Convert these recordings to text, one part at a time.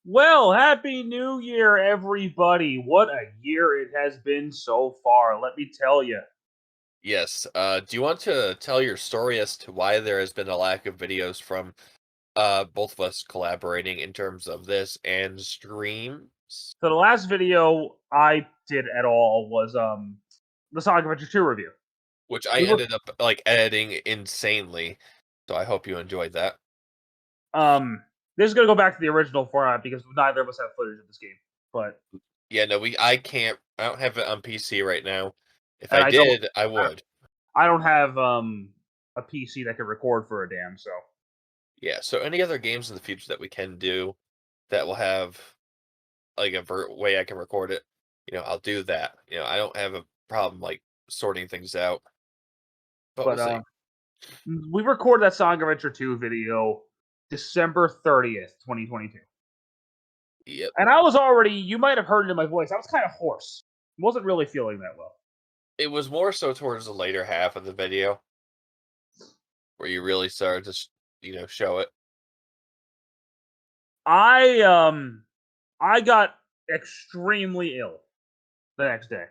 Well, happy new year, everybody. What a year it has been so far, let me tell you. Yes. Do you want to tell your story as to why there has been a lack of videos from both of us collaborating in terms of this and streams? So the last video I did at all was the Sonic Adventure 2 review. Which I We were ended up like editing insanely. So I hope you enjoyed that. this is gonna go back to the original format because neither of us have footage of this game. But Yeah, no, I don't have it on PC right now. If and I I don't did, I I, would. I don't have a PC that can record for a damn, so Yeah, so any other games in the future that we can do that will have like a way I can record it, I'll do that. I don't have a problem like sorting things out, but we'll but see. we recorded that Sonic Adventure 2 video December 30th, 2022. Yep. And I was already, you might have heard it in my voice, I was kind of hoarse. Wasn't really feeling that well. It was more so towards the later half of the video where you really started to, show it. I um I got extremely ill the next day.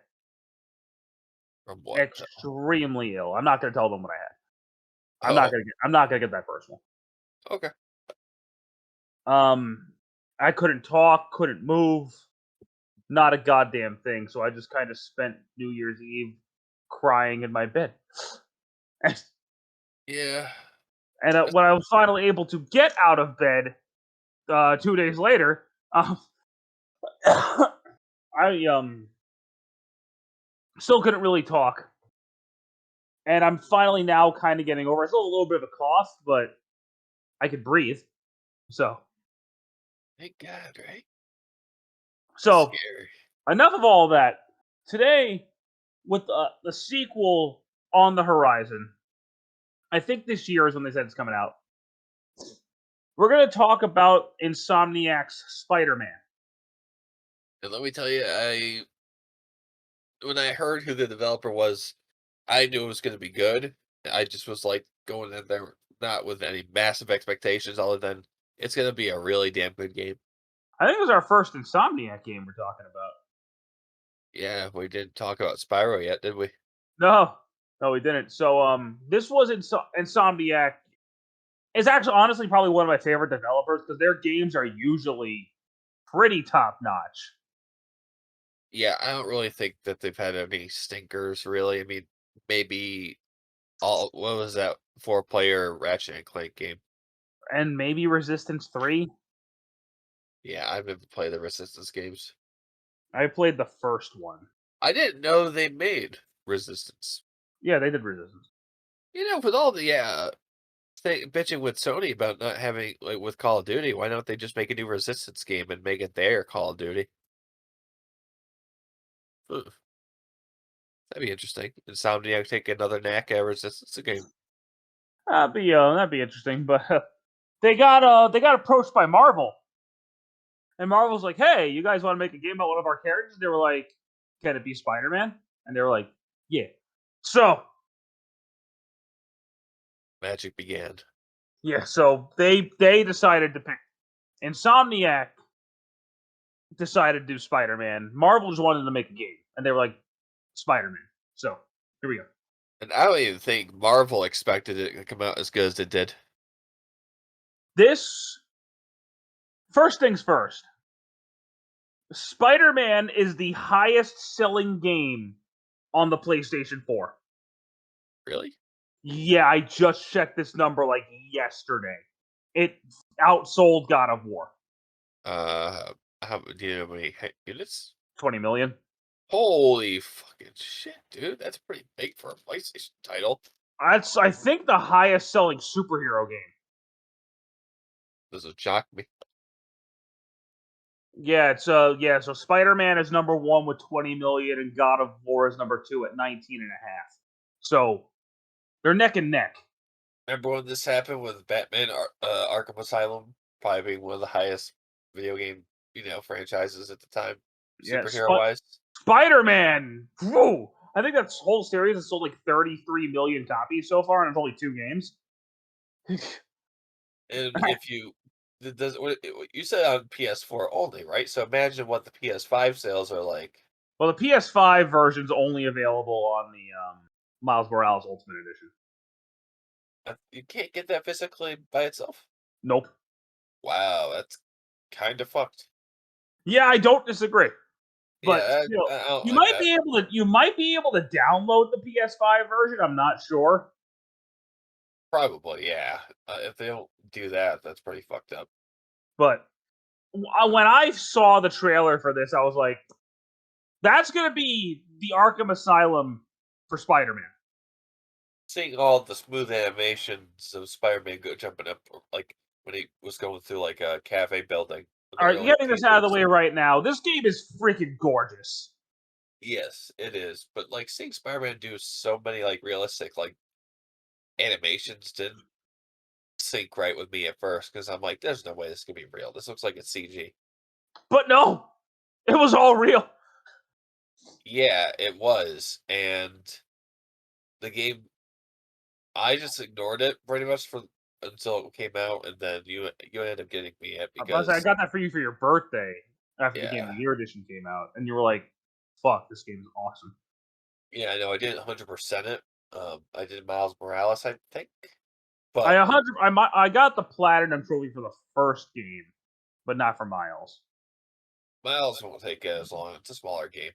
From what? Extremely ill. I'm not gonna tell them what I had. Oh, I'm not gonna get that personal. okay. Um I couldn't talk, couldn't move, not a goddamn thing. So I just kind of spent New Year's Eve crying in my bed. Yeah. And when I was finally able to get out of bed 2 days later, I still couldn't really talk, and I'm finally now kind of getting over. It's still a little bit of a cough, but I could breathe. So, Thank God, right? so Scary. enough of all that. Today, with the sequel on the horizon, I think this year is when they said it's coming out. We're gonna talk about Insomniac's Spider-Man. And let me tell you, when I heard who the developer was, I knew it was going to be good. I just was like going in there not with any massive expectations, other than it's going to be a really damn good game. I think it was our first Insomniac game we're talking about. Yeah, we didn't talk about Spyro yet, did we? No, no, we didn't. So, this was Insomniac. It's actually honestly probably one of my favorite developers because their games are usually pretty top notch. Yeah, I don't really think that they've had any stinkers, really. I mean, maybe all what was that 4-player Ratchet and Clank game? And maybe Resistance 3. Yeah, I've never played the Resistance games. I played the first one. I didn't know they made Resistance. Yeah, they did Resistance. With all the bitching with Sony about not having like with Call of Duty, why don't they just make a new Resistance game and make it their Call of Duty? Ugh, that'd be interesting. Insomniac take another knack at Resistance game. That'd be interesting. But they got approached by Marvel, and Marvel's like, "Hey, you guys want to make a game about one of our characters?" They were like, "Can it be Spider Man?" And they were like, "Yeah." So Magic began. yeah, so they decided to pick Insomniac decided to do Spider Man. Marvel just wanted to make a game, and they were like, Spider Man. So here we go. And I don't even think Marvel expected it to come out as good as it did. This first things first. Spider Man is the highest selling game on the PlayStation 4. Really? Yeah, I just checked this number like yesterday. It outsold God of War. How do you know how many units? 20 million. Holy fucking shit, dude! That's pretty big for a PlayStation title. That's I think the highest selling superhero game. This will shock me. Yeah, so Spider-Man is number 1 with 20 million and God of War is number 2 at 19 and a half. So, they're neck and neck. Remember when this happened with Batman Arkham Asylum probably being one of the highest video game, franchises at the time, Yeah, superhero wise? Spider-Man. Whoa! I think that whole series has sold like 33 million copies so far and it's only 2 games. And if you You said on PS4 only, right? So imagine what the PS5 sales are like. Well, the PS5 version's only available on the Miles Morales Ultimate Edition. You can't get that physically by itself. Nope. Wow, that's kind of fucked. Yeah, I don't disagree. But Yeah, still, I don't you like might that. be able to download the PS5 version. I'm not sure. Probably, yeah. If they don't do that, that's pretty fucked up. But when I saw the trailer for this, I was like, that's going to be the Arkham Asylum for Spider-Man. Seeing all the smooth animations of Spider-Man jumping up, like when he was going through like a cafe building. All right, getting this out of the way right now. This game is freaking gorgeous. Yes, it is. But like seeing Spider-Man do so many like realistic like animations didn't sync right with me at first because I'm like, there's no way this can be real. This looks like it's CG. But no, it was all real. Yeah, it was. And the game, I just ignored it pretty much for until it came out, and then you ended up getting me it I because got that for you for your birthday after the Game of yeah, the Year edition came out, and you were like, "Fuck, this game is awesome." yeah, I know I didn't 100% it. I did Miles Morales, I think, I but 100. I got the platinum trophy for the first game, but not for Miles. Miles won't take as long. It's a smaller game.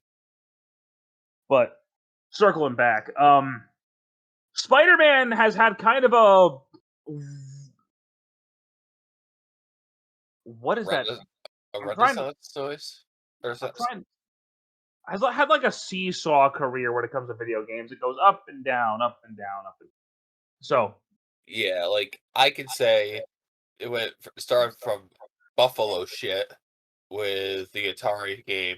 But circling back, Spider-Man has had kind of a what is that? A I'm trying to. Renaissance noise? Or is I'm that trying. Has had like a seesaw career when it comes to video games. It goes up and down, up and down, up and. So yeah, like I could say started from Buffalo shit with the Atari game.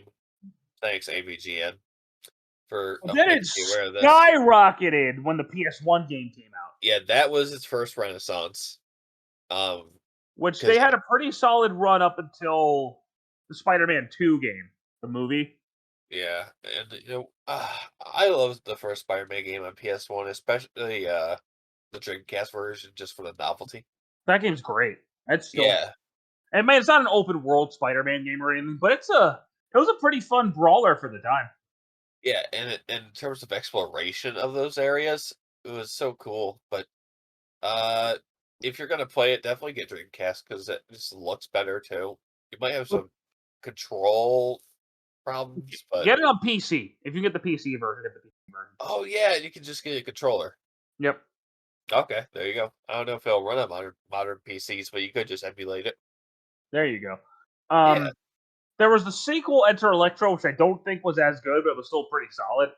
Thanks, AVGN, for then it making me aware of this. skyrocketed when the PS1 game came out, Yeah, that was its first renaissance. which Because they had a pretty solid run up until the Spider-Man 2 game, the movie. yeah, and I loved the first Spider-Man game on PS1, especially the Dreamcast version, just for the novelty. That game's great. It's still, Yeah, and man, it's not an open world Spider-Man game or anything, but it was a pretty fun brawler for the time. yeah, and in terms of exploration of those areas, it was so cool. But uh, if you're gonna play it, definitely get Dreamcast because it just looks better too. You might have some control problems, but Get it on PC. If you get the PC version, get the PC version. oh yeah, you can just get a controller. Yep. Okay, there you go. I don't know if it'll run on modern PCs, but you could just emulate it. There you go. Yeah, There was the sequel, Enter Electro, which I don't think was as good, but it was still pretty solid.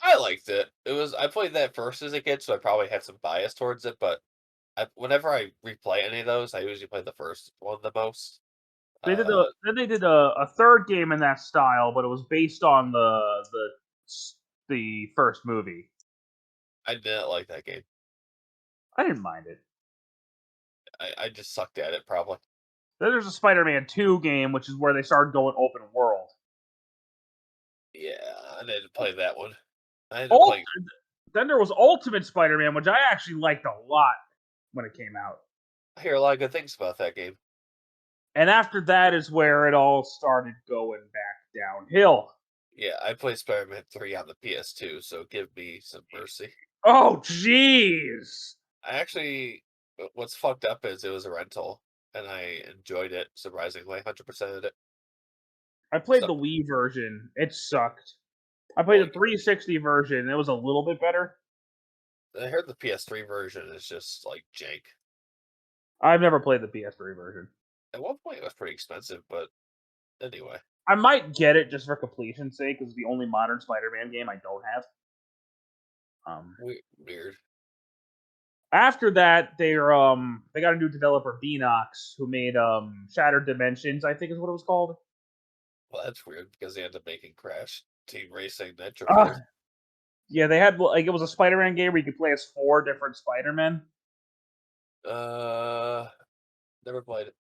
I liked it. I played that first as a kid, so I probably had some bias towards it. But whenever I replay any of those, I usually play the first one the most. They did a third game in that style, but it was based on the first movie. I didn't like that game. I didn't mind it. I just sucked at it, probably. Then there's a Spider-Man 2 game, which is where they started going open world. Yeah, I didn't play that one. I ended up Ult- playing. then there was Ultimate Spider-Man, which I actually liked a lot when it came out. I hear a lot of good things about that game. And after that is where it all started going back downhill. Yeah, I played Spider-Man 3 on the PS2, so give me some mercy. Oh, jeez. I actually, what's fucked up is it was a rental, and I enjoyed it surprisingly, 100% of it. I played So, the Wii version. It sucked. I played well, the 360 version. It was a little bit better. I heard the PS3 version is just like jank. I've never played the PS3 version. At one point, it was pretty expensive, but anyway, I might get it just for completion's sake, because it's the only modern Spider-Man game I don't have. weird. After that, they got a new developer, Beanox, who made Shattered Dimensions, I think is what it was called. Well, that's weird because they ended up making Crash Team Racing Nitro Uh, Fuel. yeah, they had like it was a Spider-Man game where you could play as 4 different Spider-Men. Never played it.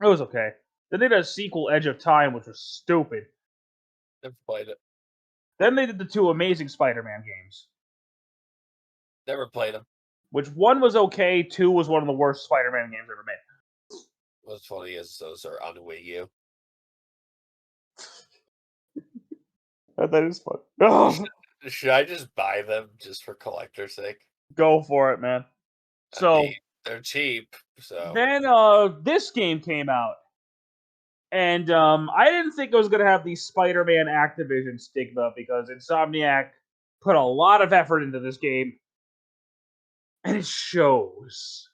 It was okay. Then they did a sequel, Edge of Time, which was stupid. Never played it. Then they did the 2 Amazing Spider-Man games, Never played them. which 1 was okay, 2 was one of the worst Spider-Man games ever made. What's funny is those are on Wii U. That is fun. Oh, Should I just buy them just for collector's sake? go for it, man. I So mean, they're cheap, so then this game came out. And I didn't think it was going to have the Spider-Man Activision stigma because Insomniac put a lot of effort into this game, and it shows.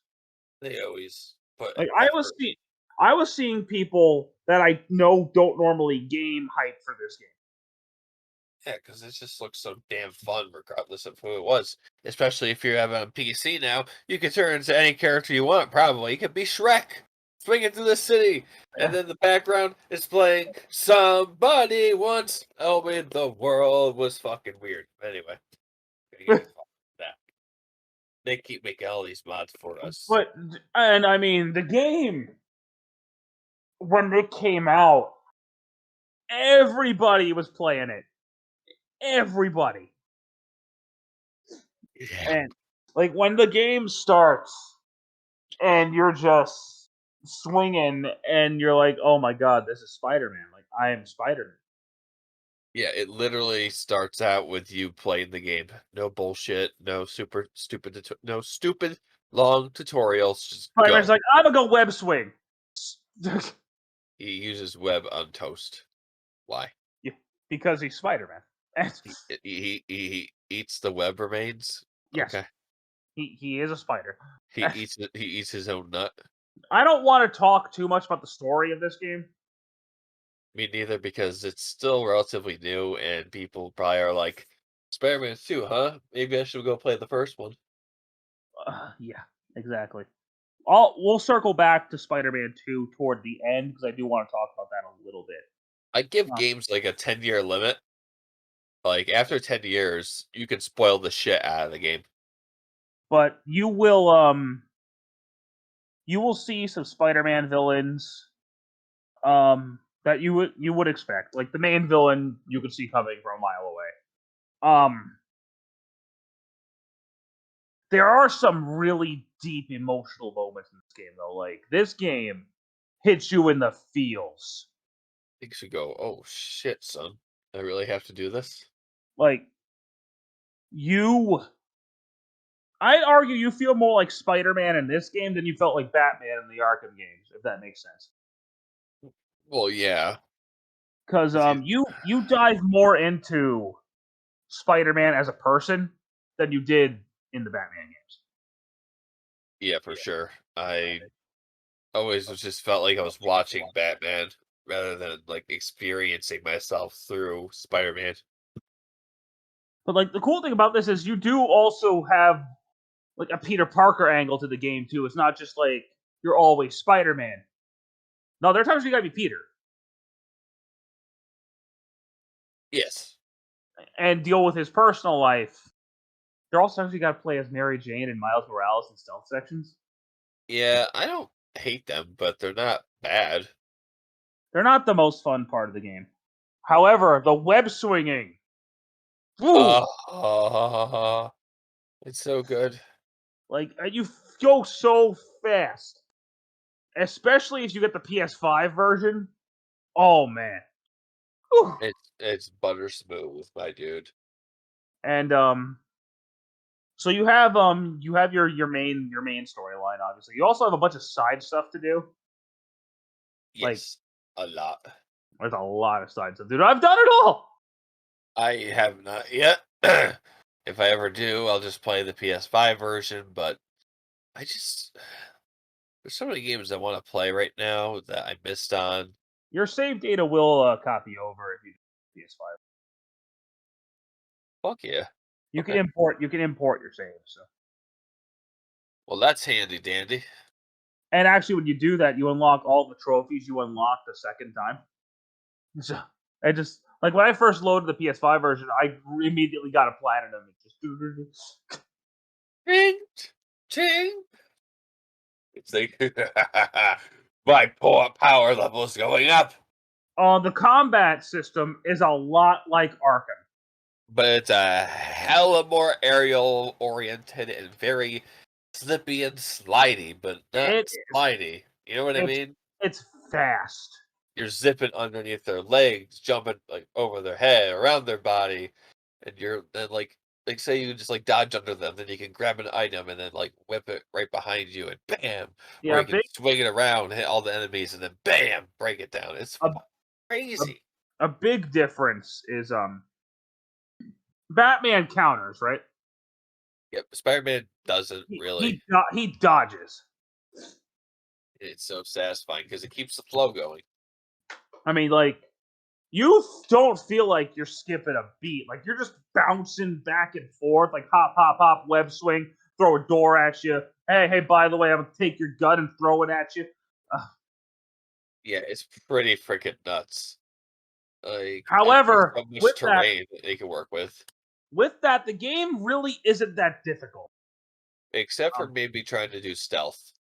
they always put Like effort. I was seeing people that I know don't normally game hype for this game. Yeah, because it just looks so damn fun, regardless of who it was. Especially if you have it on PC now, you can turn into any character you want. Probably you could be Shrek, swinging through the city, and then the background is playing "Somebody Once Told Me the World Was Fucking Weird." Anyway, that they keep making all these mods for us. But and I mean the game when it came out, everybody was playing it. Everybody. Yeah. And like when the game starts and you're just swinging and you're like, "Oh my god, this is Spider-Man." Like I am Spider-Man. Yeah, it literally starts out with you playing the game. No bullshit, no super stupid, no stupid long tutorials. Just Spider-Man's go. like, "I'm gonna go web swing." He uses web on toast. Why? Yeah, because he's Spider-Man. He eats the web remains. Yes, Okay. he is a spider. He eats his own nut. I don't want to talk too much about the story of this game. Me neither, because it's still relatively new, and people probably are like, Spider-Man 2, huh? Maybe I should go play the first one. Yeah, exactly. We'll circle back to Spider-Man 2 toward the end because I do want to talk about that a little bit. I give Uh, games like a 10-year limit. Like after 10 years, you can spoil the shit out of the game. but you will see some Spider-Man villains that you would expect. Like the main villain you could see coming from a mile away. There are some really deep emotional moments in this game though. Like this game hits you in the feels. Makes you go, oh shit, son. I really have to do this? Like you I'd argue you feel more like Spider-Man in this game than you felt like Batman in the Arkham games, if that makes sense. Well, yeah. Because you dive more into Spider-Man as a person than you did in the Batman games. Yeah, for sure. I always just felt like I was watching Batman rather than like experiencing myself through Spider-Man. But like the cool thing about this is you do also have like a Peter Parker angle to the game too. It's not just like you're always Spider-Man. No, there are times you gotta be Peter Yes. and deal with his personal life. There are also times you gotta play as Mary Jane and Miles Morales in stealth sections. Yeah, I don't hate them, but they're not bad. They're not the most fun part of the game. However, the web swinging, woo, It's so good. like you go so fast, especially if you get the PS5 version. Oh man, Whew. It's butter smooth, my dude. And so you have your main storyline. Obviously, you also have a bunch of side stuff to do. Like Yes, a lot. there's a lot of side stuff, dude. I've done it all. I have not yet. If I ever do, I'll just play the PS5 version, but I just there's so many games I want to play right now that I missed on. Your save data will copy over if you do PS5. Fuck yeah. You can Okay. import your saves. So. Well, that's handy dandy. And actually, when you do that, you unlock all the trophies you unlocked the second time. So I just like when I first loaded the PS5 version, I immediately got a platinum. It just Ting, ting. It's like my power level's going up. the combat system is a lot like Arkham. But it's a hella more aerial oriented and very slippy and slidey, but not It slidey. You know what I it's mean? It's fast. You're zipping underneath their legs, jumping like over their head, around their body, and you're then like say you just like dodge under them, then you can grab an item and then like whip it right behind you and bam, or Yeah, you can swing it around, hit all the enemies, and then bam, break it down. It's a, a, crazy. a big difference is Batman counters, right? Yep, Spider-Man doesn't He really. he, he dodges. It's so satisfying because it keeps the flow going. I mean, like, you don't feel like you're skipping a beat. Like, you're just bouncing back and forth, like hop, hop, hop, web swing, throw a door at you. Hey, by the way, I'm gonna take your gun and throw it at you. Yeah, it's pretty freaking nuts. Like, and there's However, so much terrain that they can work with, with that, the game really isn't that difficult. except for maybe trying to do stealth.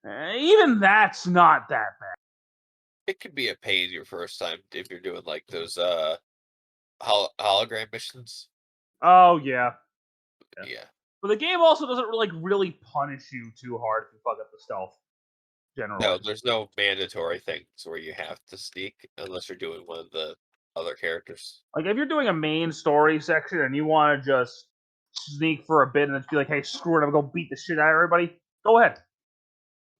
Even that's not that bad. It could be a pain your first time if you're doing like those hologram missions. Oh yeah, Yeah. but the game also doesn't really punish you too hard if you fuck up the stealth. Generally, No, there's no mandatory things where you have to sneak unless you're doing one of the other characters. like if you're doing a main story section and you want to just sneak for a bit and then be like, "Hey, screw it, I'm gonna go beat the shit out of everybody," go ahead.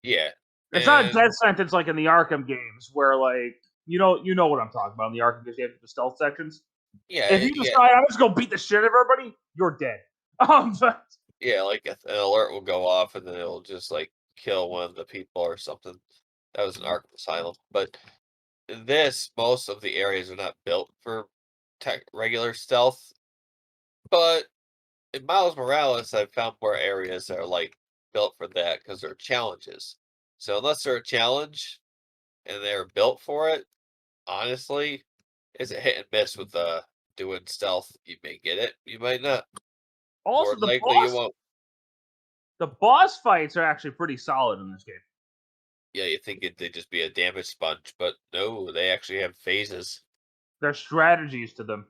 Yeah. It's not a And death sentence like in the Arkham games where like you know what I'm talking about in the Arkham games, you have the stealth sections. If you yeah, decide I'm just gonna beat the shit out of everybody, you're dead. But yeah, like an alert will go off and then it'll just like kill one of the people or something. That was an Arkham Asylum. But in this, most of the areas are not built for regular stealth. But in Miles Morales, I've found more areas that are like built for that because they're challenges. So unless they're a challenge and they're built for it, honestly, it's a hit and miss with doing stealth. You may get it, you might not. More also likely you won't. the boss fights are actually pretty solid in this game. Yeah, you think they'd just be a damage sponge, but no, they actually have phases. There's strategies to them.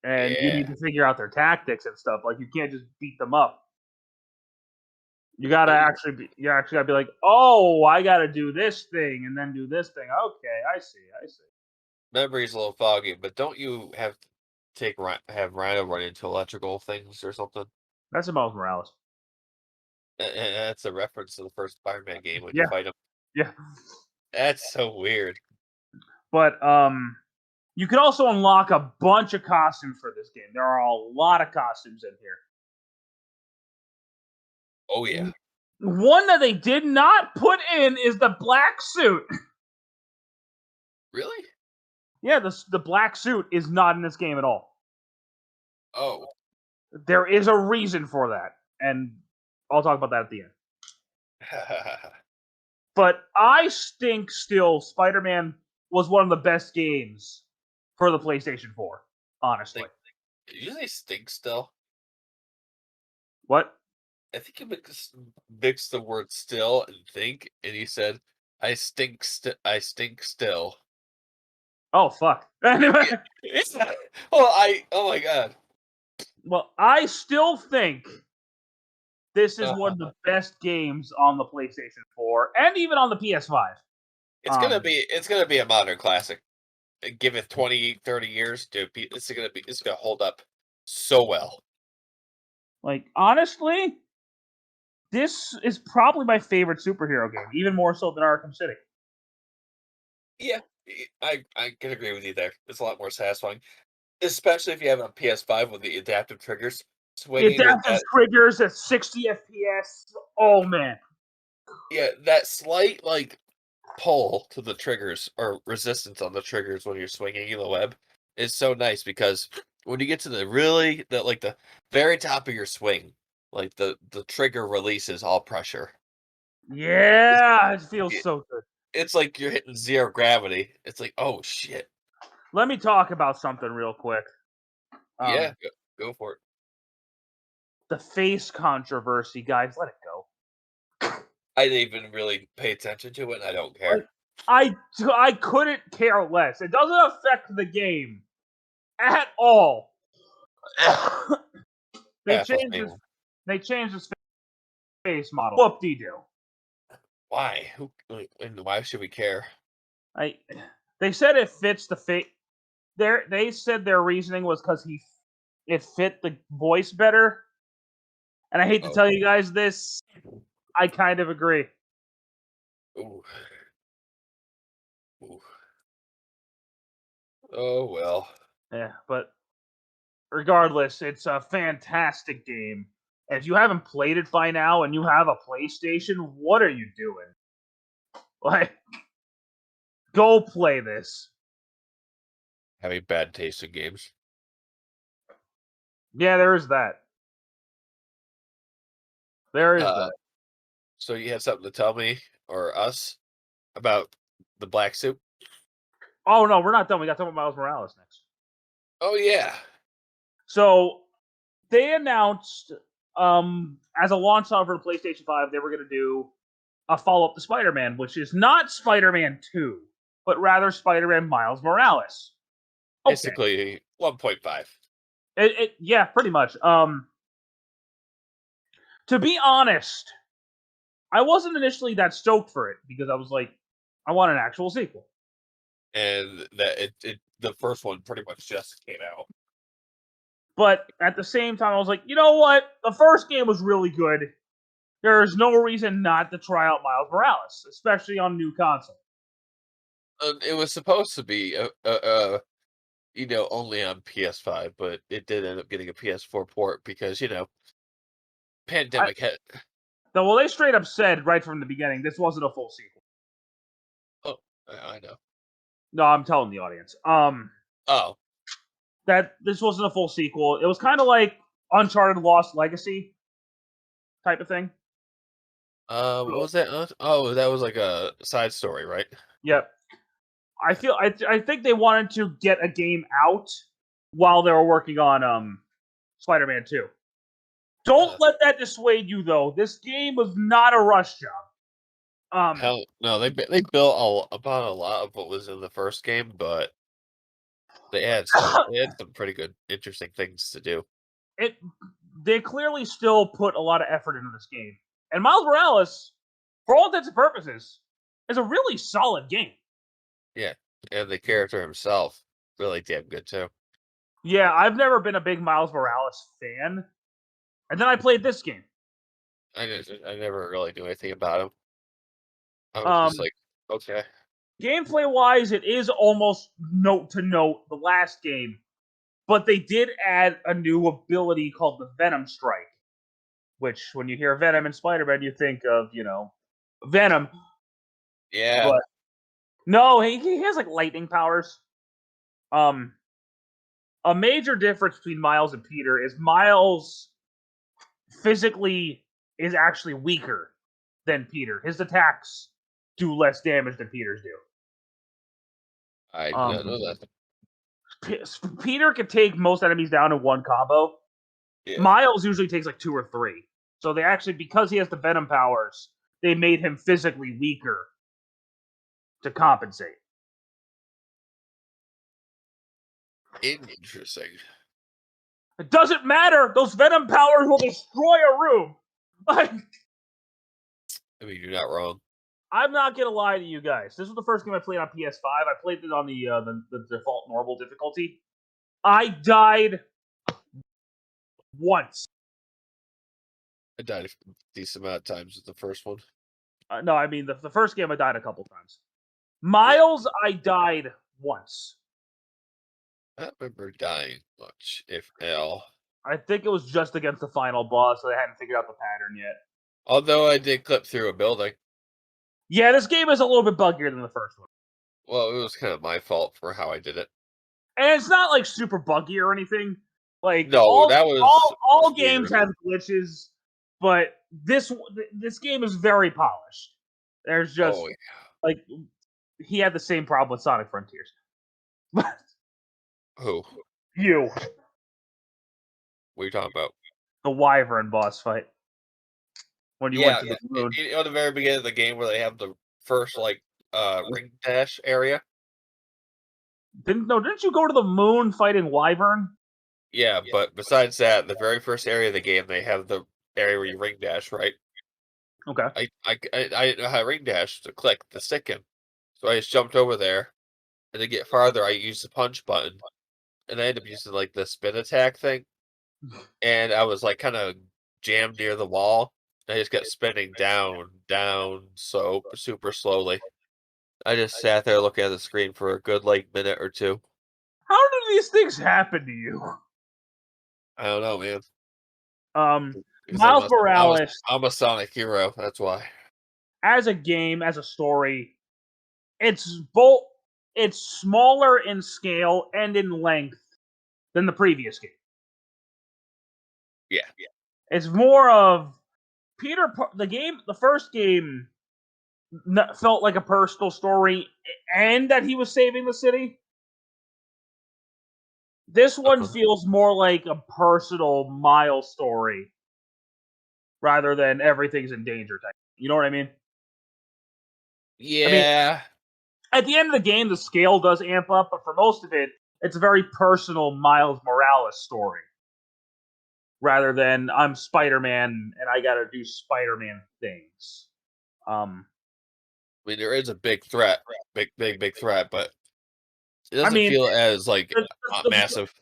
And you need Yeah. to figure out their tactics and stuff. Like you can't just beat them up. You gotta Oh, you actually gotta be like, oh, I gotta do this thing and then do this thing. Okay, I see. memory's a little foggy, but don't you have to have Rhino run into electrical things or something? That's Miles Morales. That's a reference to the first Spider-Man game when you Yeah, fight him. yeah. That's so weird. But you can also unlock a bunch of costumes for this game. There are a lot of costumes in here. Oh yeah, One that they did not put in is the black suit. really? Yeah, the black suit is not in this game at all. Oh, There is a reason for that, and I'll talk about that at the end. But I think still Spider-Man was one of the best games for the PlayStation 4, honestly. like usually stink still. What? I think you mixed the word still and think, and he said, I stink still." Oh fuck. Anyway, Yeah, it's not. Well, oh my god. well, I still think this is one of Uh, the best games on the PlayStation 4 and even on the PS5. it's gonna be a modern classic. Give it 20, 30 years, dude. It's gonna hold up so well. Like honestly, this is probably my favorite superhero game, even more so than Arkham City. Yeah, I can agree with you there. It's a lot more satisfying, especially if you have it on PS5 with the adaptive triggers. The Swinging with adaptive that, triggers at 60 FPS. Oh man. yeah, that slight like pull to the triggers or resistance on the triggers when you're swinging in the web is so nice because when you get to the very top of your swing, like the trigger releases all pressure. Yeah, it feels It, so good. it's like you're hitting zero gravity. It's like, oh shit. Let me talk about something real quick. Yeah, Um, go for it. the face controversy, guys. Let it go. I didn't even really pay attention to it. I don't Like, care. I couldn't care less. It doesn't affect the game at all. they Half of changed me. his they changed his face model. Whoop de doo. Why? Who? And why should we care? They said it fits the fate. They said their reasoning was because it fit the voice better. And I hate to Oh, tell you guys this, I kind of agree. ooh, ooh. Oh well. Yeah, but regardless, it's a fantastic game. If you haven't played it by now and you have a PlayStation, what are you doing? Like, go play this. Having bad taste in games. Yeah, there is that. There is Uh, that. so you have something to tell me or us about the black suit? Oh no, we're not done. We got to talk about Miles Morales next. Oh yeah. So they announced, as a launch title for the PlayStation 5, they were going to do a follow-up to Spider-Man, which is not Spider-Man 2, but rather Spider-Man Miles Morales. Okay. Basically 1.5. Yeah, pretty much. To be honest, I wasn't initially that stoked for it because I was like, I want an actual sequel. And that the first one pretty much just came out. But at the same time, I was like, you know what? The first game was really good. There's no reason not to try out Miles Morales, especially on a new console. It was supposed to be only on PS5, but it did end up getting a PS4 port because pandemic hit. Well, they straight up said right from the beginning this wasn't a full sequel. Oh, I know. No, I'm telling the audience. Oh, That this wasn't a full sequel. It was kind of like Uncharted Lost Legacy type of thing. what was that? Oh, that was like a side story, right? Yep. I think they wanted to get a game out while they were working on Spider-Man 2. Don't let that dissuade you though. This game was not a rush job. Hell, no, they built about a lot of what was in the first game, but they had some pretty good, interesting things to do. They clearly still put a lot of effort into this game. And Miles Morales, for all intents and purposes, is a really solid game. Yeah, and the character himself really damn good too. Yeah, I've never been a big Miles Morales fan. And then I played this game. I never really knew anything about him. I was just like, okay. Gameplay wise, it is almost note to note the last game, but they did add a new ability called the Venom Strike, which when you hear Venom and Spider-Man, you think of, Venom. Yeah. But no, he has like lightning powers. A major difference between Miles and Peter is Miles physically is actually weaker than Peter. His attacks do less damage than Peter's do. I did not know that. Peter can take most enemies down in one combo. Yeah. Miles usually takes like 2 or 3. So they actually, because he has the Venom powers, they made him physically weaker to compensate. Interesting. It doesn't matter. Those Venom powers will destroy a room. Like, I mean, you're not wrong. I'm not gonna lie to you guys. This was the first game I played on PS5. I played it on the default normal difficulty. I died once. I died a decent amount of times with the first one. No, I mean the first game I died a couple times. Miles, I died once. I don't remember dying much, if at all. I think it was just against the final boss, so they hadn't figured out the pattern yet. Although I did clip through a building. Yeah, this game is a little bit buggier than the first one. Well, it was kind of my fault for how I did it. And it's not like super buggy or anything. Like No, that was all weird. games have glitches, but this game is very polished. There's just like he had the same problem with Sonic Frontiers. Who? You. What are you talking about? The Wyvern boss fight. When you went to the moon. At the very beginning of the game where they have the first ring dash area. Didn't you go to the moon fighting Wyvern? Yeah, but besides that, the very first area of the game they have the area where you ring dash, right? Okay. I didn't know how to ring dash to click the stick in, so I just jumped over there, and to get farther, I used the punch button, and I ended up using like the spin attack thing, and I was like kind of jammed near the wall. And I just kept spinning down, so super slowly. I just sat there looking at the screen for a good like minute or two. How do these things happen to you? I don't know, man. Um, Because Miles Morales, I'm a Sonic hero. That's why. as a game, as a story, it's both it's smaller in scale and in length than the previous game. Yeah. It's more of the first game felt like a personal story, and that he was saving the city. This one Uh-huh. feels more like a personal Miles story rather than everything's in danger type. You know what I mean? I mean, Yeah. at the end of the game, the scale does amp up, but for most of it, it's a very personal Miles Morales story rather than I'm Spider-Man and I gotta do Spider-Man things. Um, I mean, there is a big threat, big threat, but it I doesn't mean, feel as like the, the, massive.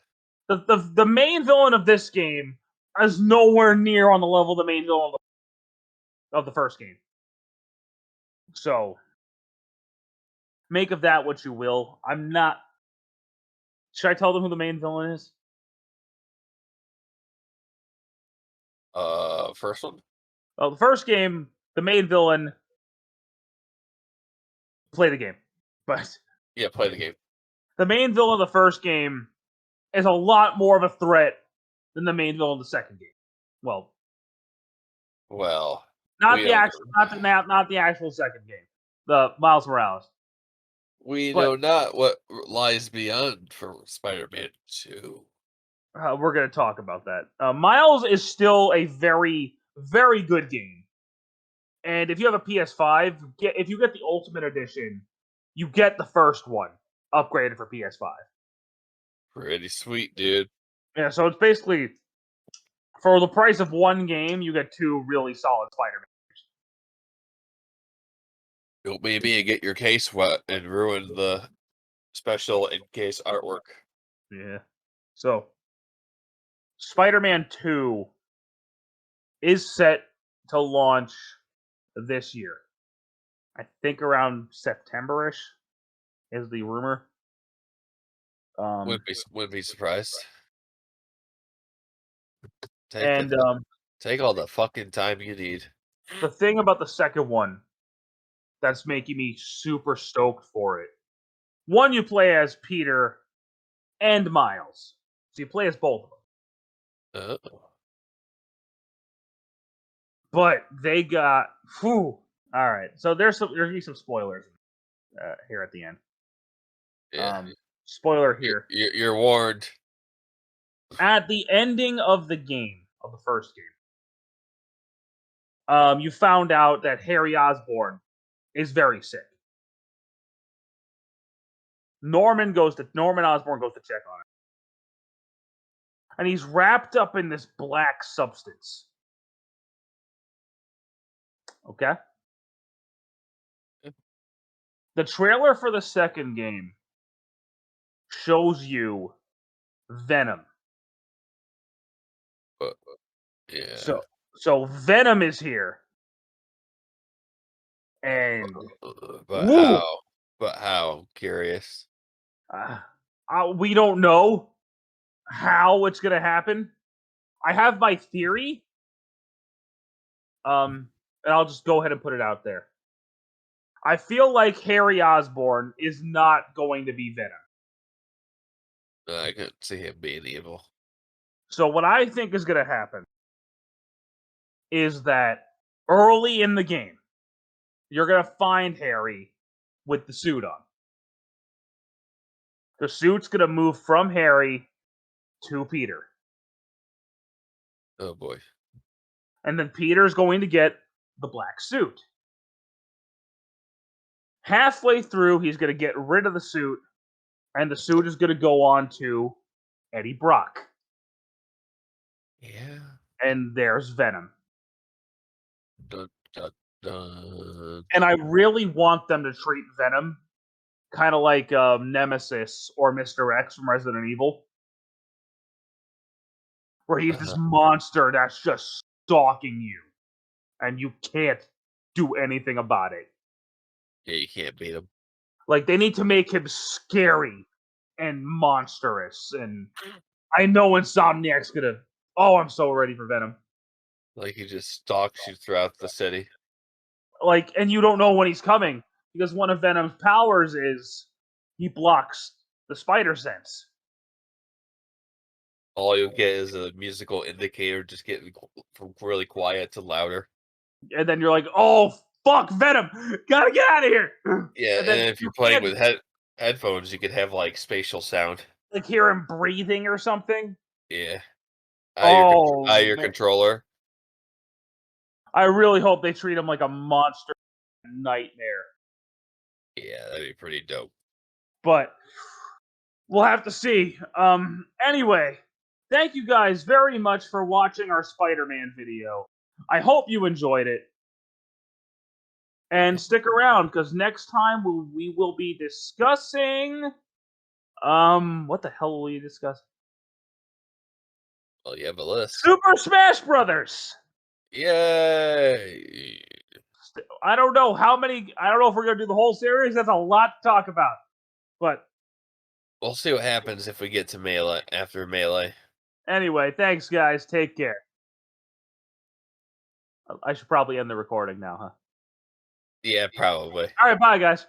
the main villain of this game is nowhere near on the level of the main villain of the first game. So make of that what you will. I'm not. Should I tell them who the main villain is? First one. Well, the first game, the main villain play the game, but Yeah, play the game. the main villain of the first game is a lot more of a threat than the main villain of the second game. Well, Well, not we the don't. actual, not the actual second game, the Miles Morales. We But know not what lies beyond for Spider-Man 2. we're going to talk about that. Miles is still a very, very good game. And if you have a PS5, if you get the Ultimate Edition, you get the first one upgraded for PS5. Pretty sweet, dude. Yeah, so it's basically for the price of one game, you get two really solid Spider-Man. Don't maybe get your case wet and ruin the special in case artwork. Yeah. So Spider-Man 2 is set to launch this year. I think around September-ish is the rumor. Wouldn't be surprised. Take And the take all the fucking time you need. the thing about the second one that's making me super stoked for it. One, you play as Peter and Miles. So you play as both of them. Oh. But they got whew. All right. So there's gonna be some spoilers here at the end. Yeah. Spoiler here. You're warned. At the ending of the game, of the first game, you found out that Harry Osborn is very sick. Norman Osborn goes to check on him. And he's wrapped up in this black substance. Okay? The trailer for the second game shows you Venom. Yeah. So Venom is here. And But woo, how? But how? I'm curious. we don't know how it's going to happen. I have my theory. And I'll just go ahead and put it out there. I feel like Harry Osborn is not going to be Venom. I could see him being evil. So what I think is going to happen is that early in the game, you're going to find Harry with the suit on. The suit's going to move from Harry to Peter. Oh boy. And then Peter's going to get the black suit. Halfway through, he's going to get rid of the suit, and the suit is going to go on to Eddie Brock. Yeah. And there's Venom. Dun, dun, And I really want them to treat Venom kind of like Nemesis or Mr. X from Resident Evil, where he's this monster that's just stalking you, and you can't do anything about it. Yeah, you can't beat him. Like, they need to make him scary and monstrous, and I know Insomniac's gonna... Oh, I'm so ready for Venom. Like he just stalks you throughout the city. Like, and you don't know when he's coming, because one of Venom's powers is he blocks the spider sense. All you'll get is a musical indicator just getting from really quiet to louder. And then you're like, oh, fuck, Venom! Gotta get out of here! Yeah, and then if you're playing with headphones, you could have like spatial sound. like hear him breathing or something. Yeah. Oh, Your man. controller. I really hope they treat him like a monster nightmare. Yeah, that'd be pretty dope. But we'll have to see. Anyway, thank you guys very much for watching our Spider-Man video. I hope you enjoyed it. And stick around, because next time we will be discussing... what the hell will we discuss? Well, you have a list. Super Smash Brothers! Yay! I don't know how many... I don't know if we're going to do the whole series. That's a lot to talk about. But we'll see what happens if we get to Melee, after Melee. Anyway, thanks, guys. Take care. I should probably end the recording now, huh? Yeah, probably. All right, bye, guys.